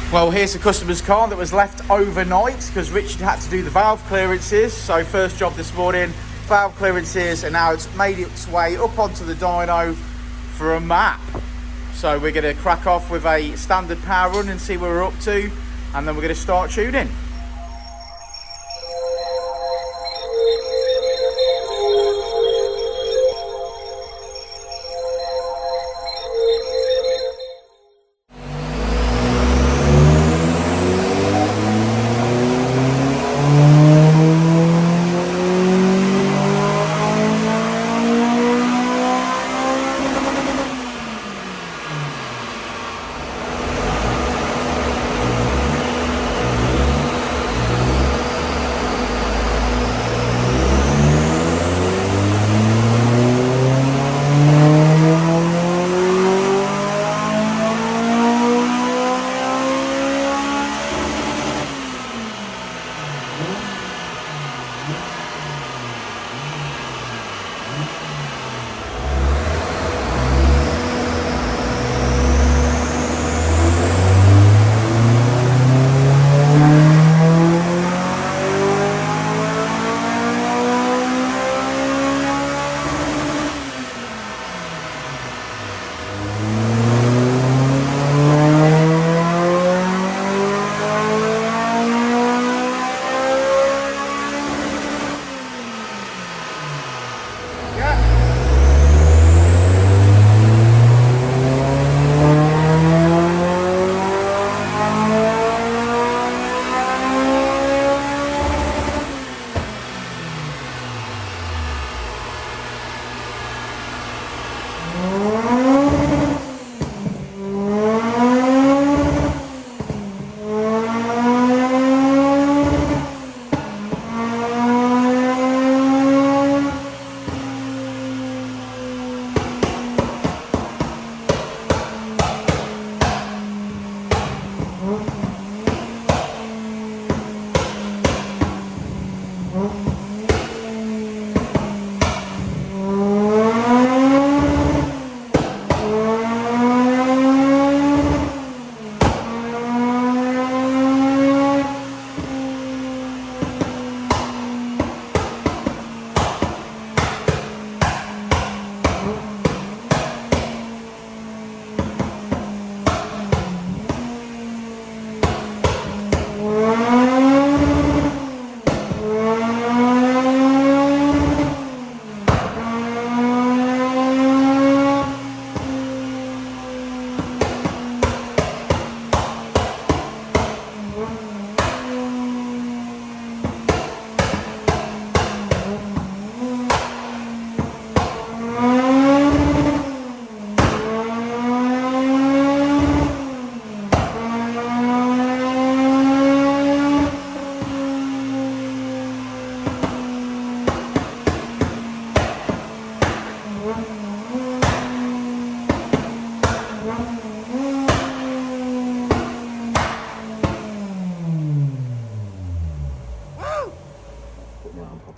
Well, here's the customer's car that was left overnight because Richard had to do the valve clearances. So first job this morning, valve clearances, and now it's made its way up onto the dyno for a map. So we're going to crack off with a standard power run and see where we're up to, and then we're going to start tuning.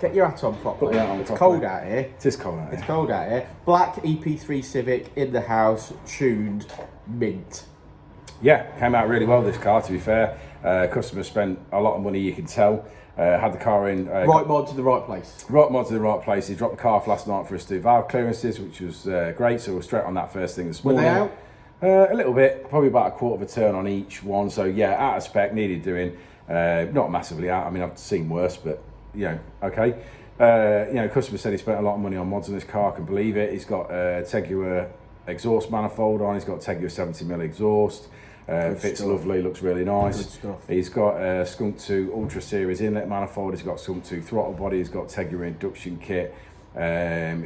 Get your hat on properly. It's cold out here. It is cold out here. It's cold out here. Black EP3 Civic in the house, tuned, mint. Yeah, came out really well, this car, to be fair. Customer spent a lot of money, you can tell. Had the car in... right mod to the right place. Right mod to the right place. He dropped the car off last night for us to do valve clearances, which was great, so we're straight on that first thing this morning. Were they out? A little bit, probably about a quarter of a turn on each one, so yeah, out of spec, needed doing. Not massively out, I mean, I've seen worse, but, you know, okay. You know, customer said he spent a lot of money on mods on this car, I can believe it. He's got a Teguer exhaust manifold on, he's got Teguer 70mm exhaust. Fits stuff. Lovely, looks really nice. He's got a Skunk 2 Ultra Series inlet manifold, he's got Skunk 2 throttle body, he's got Teguer induction kit.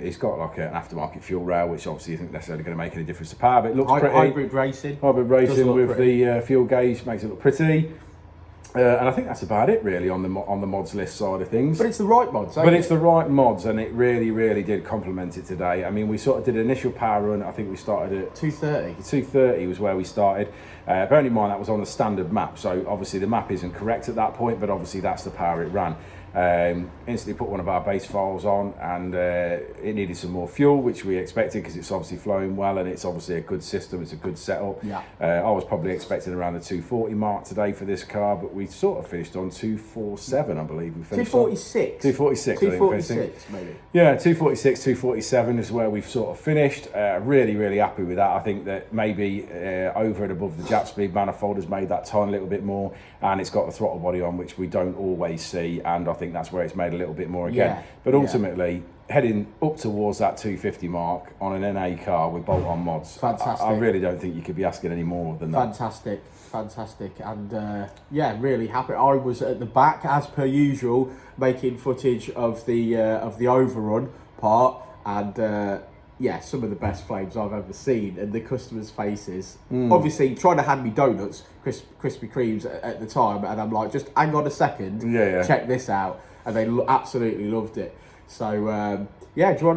He's got like an aftermarket fuel rail, which obviously isn't necessarily going to make any difference to power, but it looks pretty. Hybrid racing. Hybrid racing with pretty. The fuel gauge makes it look pretty. And I think that's about it really on the mods list side of things. But it's the right mods, But it's the right mods, and it really, really did complement it today. I mean, we sort of did an initial power run. I think we started at 230. 230 was where we started. Bearing in mind that was on the standard map, so obviously the map isn't correct at that point, but obviously that's the power it ran. Instantly put one of our base files on, and it needed some more fuel, which we expected because it's obviously flowing well and it's obviously a good system, it's a good setup. Yeah. I was probably expecting around the 240 mark today for this car, but we sort of finished on 247, I believe. We finished 246. 246. 246, maybe. Yeah, 246, 247 is where we've sort of finished. Really, really happy with that. I think that maybe over and above the jet speed manifold has made that tiny little bit more, and it's got the throttle body on, which we don't always see, and I think that's where it's made a little bit more again. Yeah, but ultimately, heading up towards that 250 mark on an NA car with bolt-on mods, fantastic. I really don't think you could be asking any more than that. Fantastic, and yeah, really happy. I was at the back as per usual, making footage of the overrun part, and yeah, some of the best flames I've ever seen, and the customers' faces. Obviously, trying to hand me donuts, Krispy Kremes at the time, and I'm like, just hang on a second, check this out, and they absolutely loved it. So yeah, do you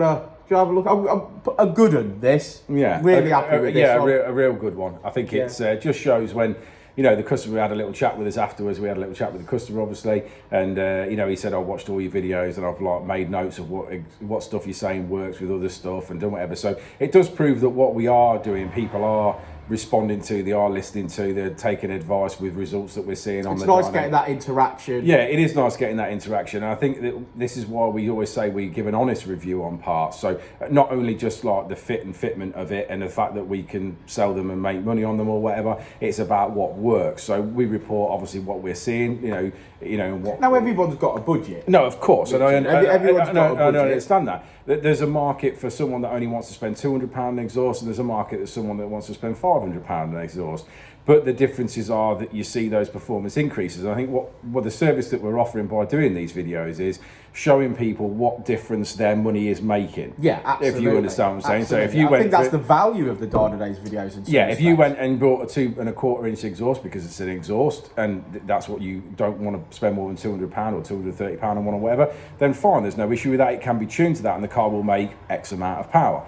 have a look? I'm a good one, this. Yeah, really happy with this. Yeah, a real good one. I think it's just shows when, you know, the customer, we had a little chat with us afterwards. We had a little chat with the customer, obviously, and you know, he said, I watched all your videos and I've like made notes of what stuff you're saying works with other stuff and done whatever. So it does prove that what we are doing, people are responding to, they are listening to, they're taking advice with results that we're seeing on the Dyno. It's nice getting that interaction. Yeah, it is nice getting that interaction, and I think that this is why we always say we give an honest review on parts. So not only just like the fit and fitment of it and the fact that we can sell them and make money on them or whatever, it's about what works. So we report obviously what we're seeing, you know what. Now everyone's got a budget. No, of course, and everyone's got a budget. I understand that. There's a market for someone that only wants to spend £200 on exhaust, and there's a market for someone that wants to spend £500 on exhaust. But the differences are that you see those performance increases. And I think what the service that we're offering by doing these videos is showing people what difference their money is making. Yeah, absolutely. If you understand what I'm saying. Absolutely. So if you I think that's the value of the Dynodaze videos. And if you went and bought a 2 1/4 inch exhaust because it's an exhaust, and that's what you don't want to spend more than £200 or £230 on one or whatever, then fine, there's no issue with that. It can be tuned to that, and the car will make X amount of power.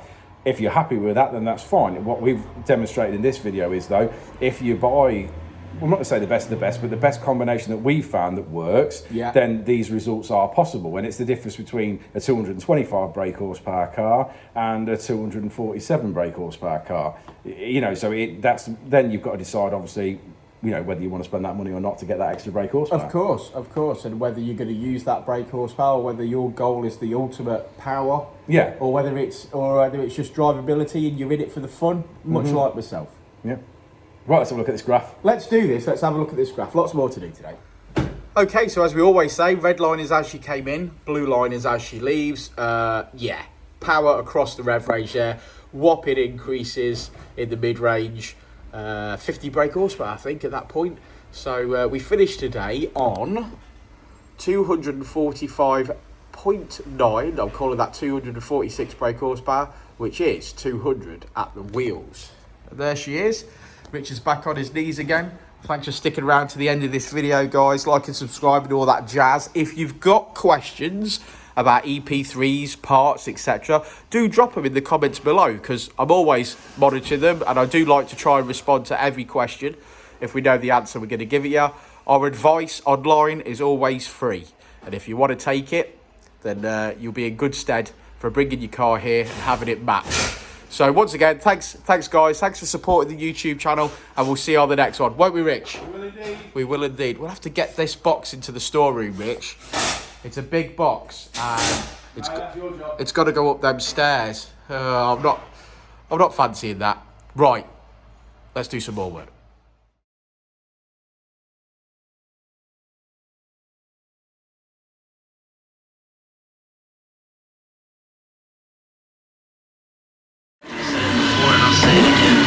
If you're happy with that, then that's fine. What we've demonstrated in this video is, though, if you buy, well, I'm not going to say the best of the best, but the best combination that we've found that works, then these results are possible. And it's the difference between a 225 brake horsepower car and a 247 brake horsepower car. You know, so then you've got to decide, obviously, you know, whether you want to spend that money or not to get that extra brake horsepower. Of course, and whether you're going to use that brake horsepower, whether your goal is the ultimate power, or whether it's just drivability and you're in it for the fun, much like myself. Yeah. Right, let's have a look at this graph. Let's do this. Let's have a look at this graph. Lots more to do today. Okay, so as we always say, red line is as she came in, blue line is as she leaves. Yeah, power across the rev range there, whopping increases in the mid-range. 50 brake horsepower, I think, at that point. So we finished today on 245.9. I'm calling that 246 brake horsepower, which is 200 at the wheels. And there she is. Rich is back on his knees again. Thanks for sticking around to the end of this video, guys. Like and subscribe and all that jazz. If you've got questions about EP3s, parts, etc., do drop them in the comments below, because I'm always monitoring them and I do like to try and respond to every question. If we know the answer, we're going to give it you. Our advice online is always free, and if you want to take it, then you'll be in good stead for bringing your car here and having it matched. So once again, thanks guys, thanks for supporting the YouTube channel, and we'll see you on the next one, won't we, Rich? We will indeed. We will indeed. We'll have to get this box into the storeroom, Rich. It's a big box, and it's got to go up them stairs. I'm not fancying that. Right, let's do some more work. I'll say it again.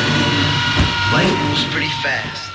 Life moves pretty fast.